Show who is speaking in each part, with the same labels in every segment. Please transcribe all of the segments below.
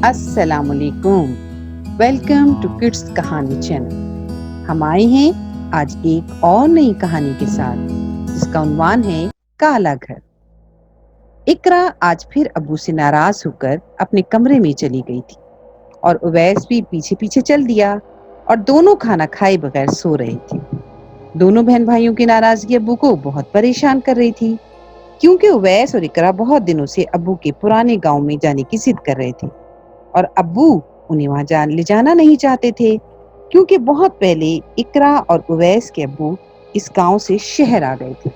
Speaker 1: السلام علیکم، welcome to kids کہانی چینل۔ ہم آئے ہیں آج ایک اور نئی کہانی کے ساتھ جس کا عنوان ہے کالا گھر۔ اقرا آج پھر ابو سے ناراض ہو کر اپنے کمرے میں چلی گئی تھی اور اویس بھی پیچھے پیچھے چل دیا اور دونوں کھانا کھائے بغیر سو رہے تھے۔ دونوں بہن بھائیوں کی ناراضگی ابو کو بہت پریشان کر رہی تھی، کیونکہ اویس اور اقرا بہت دنوں سے ابو کے پرانے گاؤں میں جانے کی ضد کر رہے تھے اور ابو انہیں وہاں لے جانا نہیں چاہتے تھے، کیونکہ بہت پہلے اقرا اور اویس کے ابو اس گاؤں سے شہر آ گئے تھے،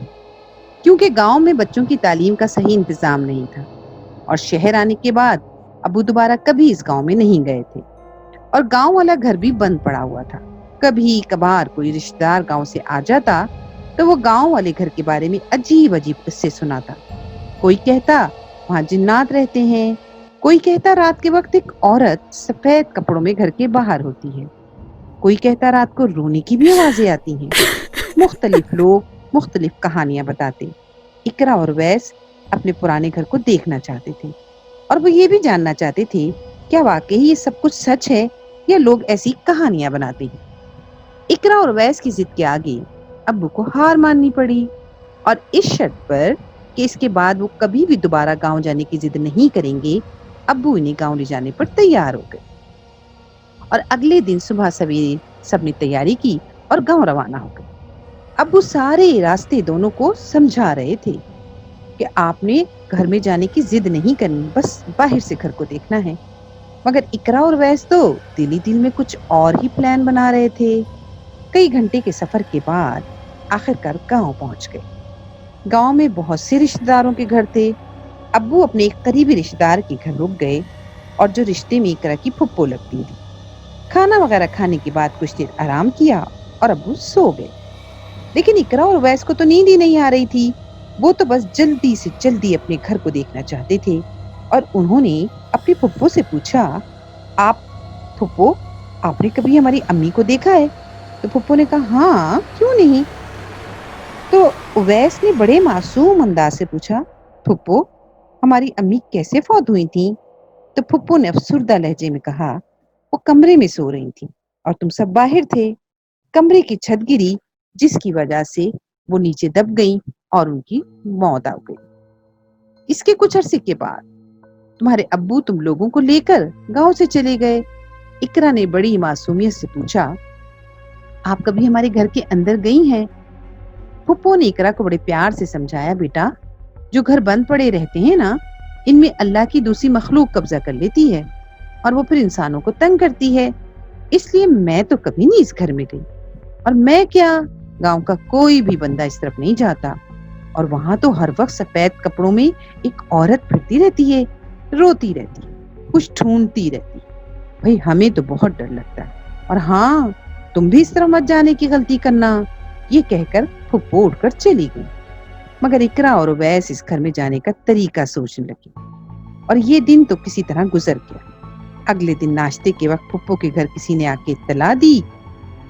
Speaker 1: کیونکہ گاؤں میں بچوں کی تعلیم کا صحیح انتظام نہیں تھا اور شہر آنے کے بعد ابو دوبارہ کبھی اس گاؤں میں نہیں گئے تھے اور گاؤں والا گھر بھی بند پڑا ہوا تھا۔ کبھی کبھار کوئی رشتہ دار گاؤں سے آ جاتا تو وہ گاؤں والے گھر کے بارے میں عجیب عجیب قصے سناتا۔ کوئی کہتا وہاں جنات رہتے ہیں، کوئی کہتا رات کے وقت ایک عورت سفید کپڑوں میں گھر کے باہر ہوتی ہے، کوئی کہتا رات کو رونے کی بھی آوازیں آتی ہیں۔ مختلف لوگ مختلف کہانیاں بتاتے۔ اقرا اور ویس اپنے پرانے گھر کو دیکھنا چاہتے تھے اور وہ یہ بھی جاننا چاہتے تھے کیا واقعی یہ سب کچھ سچ ہے یا لوگ ایسی کہانیاں بناتے ہیں۔ اقرا اور ویس کی ضد کے آگے ابو کو ہار ماننی پڑی اور اس شرط پر کہ اس کے بعد وہ کبھی بھی دوبارہ گاؤں جانے کی ضد نہیں کریں گے، ابو انہیں گاؤں لے جانے پر تیار ہو گئے اور اگلے دن صبح سویرے سب نے تیاری کی اور گاؤں روانہ ہو گئے۔ ابو سارے راستے دونوں کو سمجھا رہے تھے کہ آپ نے گھر میں جانے کی ضد نہیں کرنی، بس باہر سے گھر کو دیکھنا ہے، مگر اقرا اور ویس تو دل ہی دل میں کچھ اور ہی پلان بنا رہے تھے۔ کئی گھنٹے کے سفر کے بعد آخرکار گاؤں پہنچ گئے۔ گاؤں میں بہت سے رشتہ داروں کے گھر تھے۔ ابو اپنے ایک قریبی رشتہ دار کے گھر رک گئے اور جو رشتے میں اقرا کی پھپھو لگتی تھی۔ کھانا وغیرہ کھانے کے بعد کچھ دیر آرام کیا اور ابو سو گئے، لیکن اقرا اور ویس کو تو نیند ہی نہیں آ رہی تھی۔ وہ تو بس جلدی سے جلدی اپنے گھر کو دیکھنا چاہتے تھے اور انہوں نے اپنی پھپھو سے پوچھا، آپ پھپھو، آپ نے کبھی ہماری امی کو دیکھا ہے؟ تو پھپھو نے کہا ہاں، کیوں نہیں؟ تو اویس نے بڑے معصوم انداز سے پوچھا، پھپھو، ہماری امی کیسے فوت ہوئی تھیں؟ تو پھپھو نے افسردہ لہجے میں کہا، وہ کمرے میں سو رہی تھیں اور تم سب باہر تھے۔ کمرے کی چھت گری جس کی وجہ سے وہ نیچے دب گئیں اور ان کی موت آ گئی۔ اس کے کچھ عرصے کے بعد تمہارے ابو تم لوگوں کو لے کر گاؤں سے چلے گئے۔ اقرا نے بڑی معصومیت سے پوچھا، آپ کبھی ہمارے گھر کے اندر گئی ہیں؟ پھپھو نے اقرا کو بڑے پیار سے سمجھایا، بیٹا، جو گھر بند پڑے رہتے ہیں نا، ان میں اللہ کی دوسری مخلوق قبضہ کر لیتی ہے اور وہ پھر انسانوں کو تنگ کرتی ہے، اس لیے میں تو کبھی نہیں اس گھر میں گئی، اور میں کیا، گاؤں کا کوئی بھی بندہ اس طرف نہیں جاتا، اور وہاں تو ہر وقت سفید کپڑوں میں ایک عورت پھرتی رہتی ہے، روتی رہتی ہے، کچھ ڈھونڈتی رہتی ہے۔ بھئی ہمیں تو بہت ڈر لگتا ہے، اور ہاں، تم بھی اس طرح مت جانے کی غلطی کرنا۔ یہ کہہ کر پھپھو اٹھ کر چلی گئی، مگر اقرا اور اویس اس گھر میں جانے کا طریقہ سوچنے لگے اور یہ دن تو کسی طرح گزر گیا۔ اگلے دن ناشتے کے وقت پھپھو کے گھر کسی نے آ کے اطلاع دی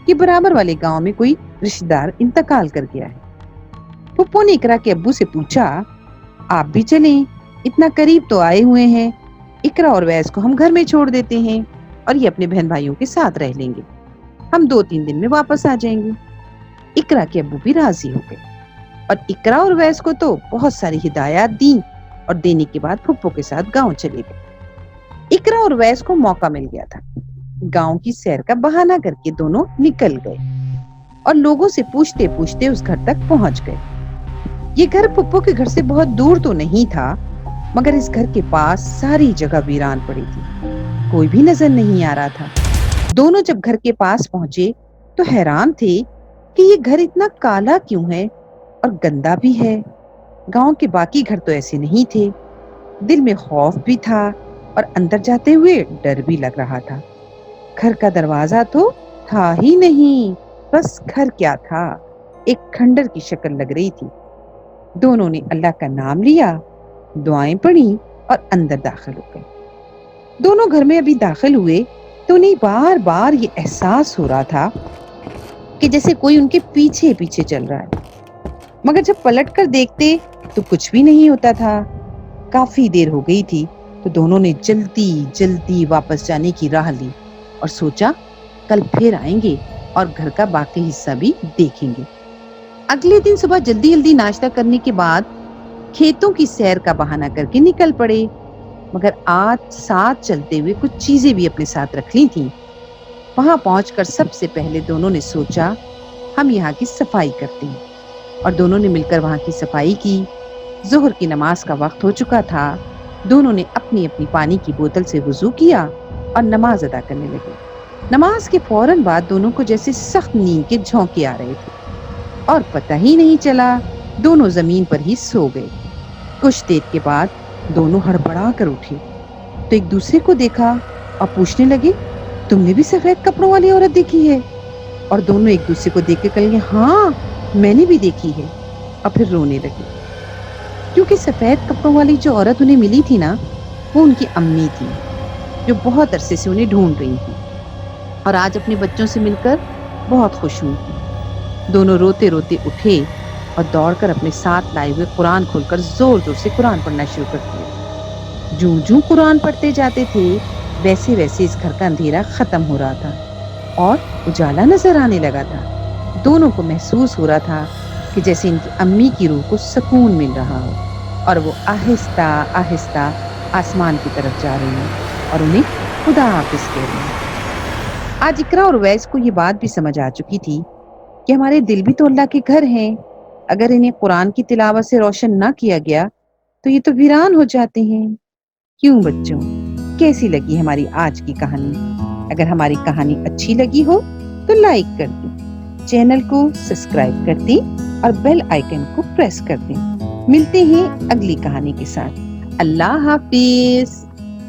Speaker 1: کہ برابر والے گاؤں میں کوئی رشتہ دار انتقال کر گیا ہے۔ پھپھو نے اقرا کے ابو سے پوچھا، آپ بھی چلیں، اتنا قریب تو آئے ہوئے ہیں، اقرا اور ویس کو ہم گھر میں چھوڑ دیتے ہیں اور یہ اپنے بہن بھائیوں کے ساتھ رہ لیں گے، ہم 2-3 دن میں واپس آ جائیں گے۔ اقرا کے ابو بھی راضی ہو گئے اور اقرا اور ویس کو تو بہت ساری ہدایات دیں اور دینے کے بعد پھپھو کے ساتھ گاؤں چلے گئے۔ اقرا اور ویس کو موقع مل گیا تھا، گاؤں کی سیر کا بہانہ کر کے دونوں نکل گئے اور لوگوں سے پوچھتے پوچھتے اس گھر تک پہنچ گئے۔ یہ گھر پھپھو کے گھر سے بہت دور تو نہیں تھا، مگر اس گھر کے پاس ساری جگہ ویران پڑی تھی، کوئی بھی نظر نہیں آ رہا تھا۔ دونوں جب گھر کے پاس پہنچے تو حیران تھے کہ یہ گھر اتنا کالا کیوں ہے اور گندا بھی ہے۔ گاؤں کے باقی گھر تو ایسے نہیں تھے۔ دل میں خوف بھی تھا اور اندر جاتے ہوئے ڈر بھی لگ رہا تھا۔ گھر کا دروازہ تو تھا ہی نہیں، بس گھر کیا تھا، ایک کھنڈر کی شکل لگ رہی تھی۔ دونوں نے اللہ کا نام لیا، دعائیں پڑھی اور اندر داخل ہو گئے۔ دونوں گھر میں ابھی داخل ہوئے تو انہیں بار بار یہ احساس ہو رہا تھا کہ جیسے کوئی ان کے پیچھے پیچھے چل رہا ہے، مگر جب پلٹ کر دیکھتے تو کچھ بھی نہیں ہوتا تھا۔ کافی دیر ہو گئی تھی تو دونوں نے جلدی جلدی واپس جانے کی راہ لی اور سوچا کل پھر آئیں گے اور گھر کا باقی حصہ بھی دیکھیں گے۔ اگلے دن صبح جلدی جلدی ناشتہ کرنے کے بعد کھیتوں کی سیر کا بہانہ کر کے نکل پڑے، مگر آج ساتھ چلتے ہوئے کچھ چیزیں بھی اپنے ساتھ رکھ لی تھیں۔ وہاں پہنچ کر سب سے پہلے دونوں نے سوچا ہم یہاں کی صفائی کرتے ہیں، اور دونوں نے مل کر وہاں کی صفائی کی۔ ظہر کی نماز کا وقت ہو چکا تھا۔ دونوں نے اپنی اپنی پانی کی بوتل سے وضو کیا اور نماز ادا کرنے لگے۔ نماز کے فوراً بعد دونوں کو جیسے سخت نیند کے جھونکے آ رہے تھے اور پتہ ہی نہیں چلا دونوں زمین پر ہی سو گئے۔ کچھ دیر کے بعد دونوں ہڑبڑا کر اٹھے تو ایک دوسرے کو دیکھا اور پوچھنے لگے تم نے بھی سفید کپڑوں والی عورت دیکھی ہے؟ اور دونوں ایک دوسرے کو دیکھ کے کہیں گے ہاں میں نے بھی دیکھی ہے، اور پھر رونے لگے، کیونکہ سفید کپڑوں والی جو عورت انہیں ملی تھی نا، وہ ان کی امی تھی جو بہت عرصے سے انہیں ڈھونڈ رہی تھی اور آج اپنے بچوں سے مل کر بہت خوش ہوئی تھی۔ دونوں روتے روتے اٹھے اور دوڑ کر اپنے ساتھ لائے ہوئے قرآن کھول کر زور زور سے قرآن پڑھنا شروع کر دیا۔ جوں جوں قرآن پڑھتے جاتے تھے ویسے ویسے اس گھر کا اندھیرا ختم ہو رہا تھا اور اجالا نظر آنے لگا تھا۔ دونوں کو محسوس ہو رہا تھا کہ جیسے ان کی امی کی روح کو سکون مل رہا ہو اور وہ آہستہ آہستہ آسمان کی طرف جا رہی ہیں اور انہیں خدا حافظ کہہ رہی ہیں۔ آج اقرا اور ویس کو یہ بات بھی سمجھ آ چکی تھی کہ ہمارے دل بھی تو اللہ کے گھر ہیں، اگر انہیں قرآن کی تلاوت سے روشن نہ کیا گیا تو یہ تو ویران ہو جاتے ہیں۔ کیوں بچوں، کیسی لگی ہماری آج کی کہانی؟ اگر ہماری کہانی اچھی لگی ہو تو لائک کر دیں، چینل کو سبسکرائب کر دیں اور بیل آئیکن کو پریس کر دیں۔ ملتے ہیں اگلی کہانی کے ساتھ۔ اللہ حافظ۔